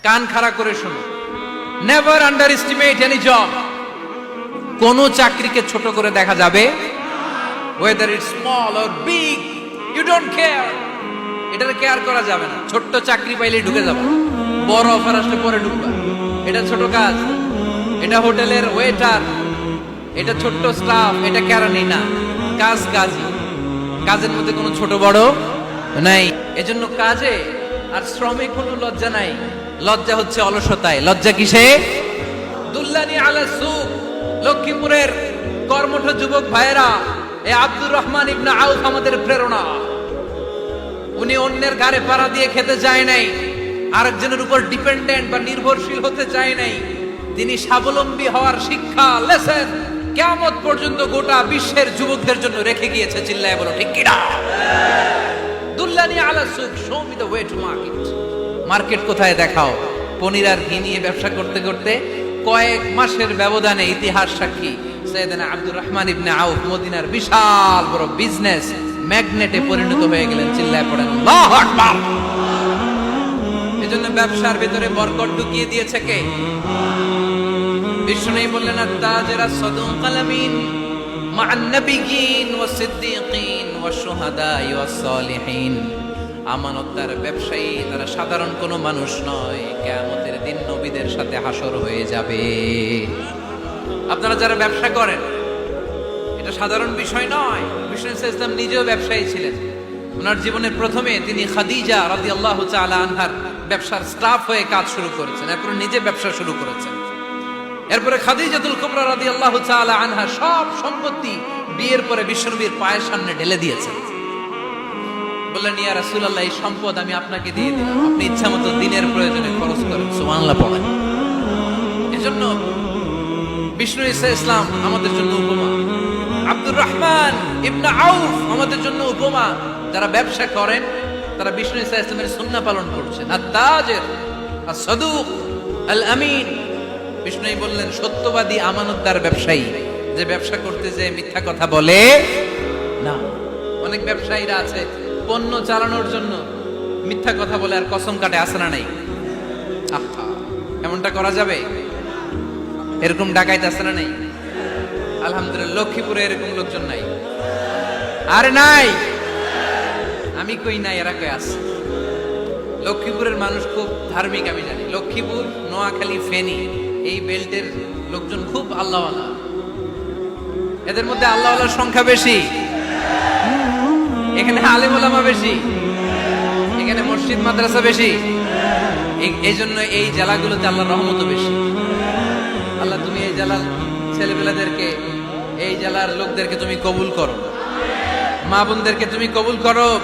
কান খাড়া করে শুনো, never underestimate any job. কোন চাকরিকে ছোট করে দেখা যাবে, whether it's small or big, you don't care. এটার কেয়ার করা যাবে না। ছোট্ট চাকরি পাইলে ঢুকে যাবে, বড় অফার আসলে পরে ঢুকবা। এটা ছোট কাজ, এটা হোটেলের ওয়েটার, এটা ছোট্ট স্টাফ, এটা কেরানি না, কাজ কাজই। কাজের মধ্যে কোনো ছোট বড় নাই। এজন্য কাজে আর শ্রমে কোনো লজ্জা নাই। লজ্জা হচ্ছে অলসতায়। লজ্জা কিসে? দুল্লানি আলা সুক। লক্ষ্মীপুরের কর্মঠ যুবক ভাইয়েরা, এই আব্দুর রহমান ইবনে আউফ আমাদের প্রেরণা। উনি অন্যের ঘাড়ে পাড়া দিয়ে খেতে চায় নাই, আরেকজনের উপর ডিপেন্ডেন্ট বা নির্ভরশীল হতে চায় নাই। তিনি স্বাবলম্বী হওয়ার শিক্ষা, লেসন কিয়ামত পর্যন্ত গোটা বিশ্বের যুবকদের জন্য রেখে গিয়েছে। চিল্লায় বলো ঠিক কিনা? দুল্লানি আলা সুক, show me the way to market. Market কোথায় দেখাও। পনির আর ঘি নিয়ে ব্যবসা করতে করতে কয়েক মাসের ব্যবধানে ইতিহাস সাক্ষী সাইয়েদনা আব্দুর রহমান ইবনে আউফ মদিনার বিশাল বড় বিজনেস ম্যাগনেটে পরিণত হয়ে গেলেন। চিল্লায় পড়েন আল্লাহু আকবার। এজন্য ব্যবসার ভিতরে বরকত ঢুকিয়ে দিয়েছে কে? বিষ্ণু বললেন আত-তাজিরা সাদুকাল আমিন মা'আন নাবিয়্যিন ওয়াস সিদ্দীকিন ওয়াস শুহাদা'i ওয়াস সালিহিন। আমানতদার ব্যবসায়ী তারা সাধারণ কোনো মানুষ নয়, কিয়ামতের দিন নবীদের সাথে হাসর হয়ে যাবে। আপনারা যারা ব্যবসা করেন, এটা সাধারণ বিষয় নয়। বিষ্ণু ইসলাম নিজেও ব্যবসায়ী ছিলেন। ওনার জীবনের প্রথমে তিনি খাদিজা রাদিয়াল্লাহু তাআলা আনহার ব্যবসার স্টাফ হয়ে কাজ শুরু করেছেন, এরপর নিজে ব্যবসা শুরু করেছেন। এরপরে খাদিজাতুল কুবরা রাদিয়াল্লাহু তাআলা আনহা সব সম্পত্তি বিয়ের পরে বিশ্বনবীর পায়ের সামনে ঢেলে দিয়েছেন। বললেন ইয়া রাসূলুল্লাহ, এই সম্পদ আমি আপনাকে দিয়ে দিলাম, আপনি ইচ্ছামতো দিনের প্রয়োজনে খরচ করেন। সুবহানাল্লাহ পড়েন। এজন্য বিষ্ণু ইসলাম আমাদের জন্য উপমা, আব্দুর রহমান ইবনে আউফ আমাদের জন্য উপমা। যারা ব্যবসা করেন তারা বিষ্ণু ইসলামের সুন্নাহ পালন করছেন। আত-তাজির আস-সাদুক আল আমিন। বিষ্ণু বললেন সত্যবাদী আমানতদার ব্যবসায়ী, যে ব্যবসা করতে যে মিথ্যা কথা বলে না। অনেক ব্যবসায়ীরা আছে পণ্য চালানোর জন্য মিথ্যা কথা বলে আর কসম কাটে, আছে না নাই? আহা, এমনটা করা যাবে? এরকম ডাকাইত আছে না নাই? আলহামদুলিল্লাহ লক্ষ্মীপুরে এরকম লোকজন নাই। আরে নাই, আমি কই নাই, এরা কই আছে। লক্ষ্মীপুরের মানুষ খুব ধার্মিক, আমি জানি। লক্ষ্মীপুর, নোয়াখালী, ফেনী এই বেল্টের লোকজন খুব আল্লাহওয়ালা। এদের মধ্যে আল্লাহওয়ালার সংখ্যা বেশি, এখানে আলেম ওলামা বেশি, এখানে মসজিদ মাদ্রাসা বেশি। এই জন্য এই জেলাগুলোতে আল্লাহর রহমত বেশি। আল্লাহ তুমি এই জেলার ছেলেবেলাদেরকে, এই জেলার লোকদেরকে তুমি কবুল করো, মা বোনদেরকে তুমি কবুল করো।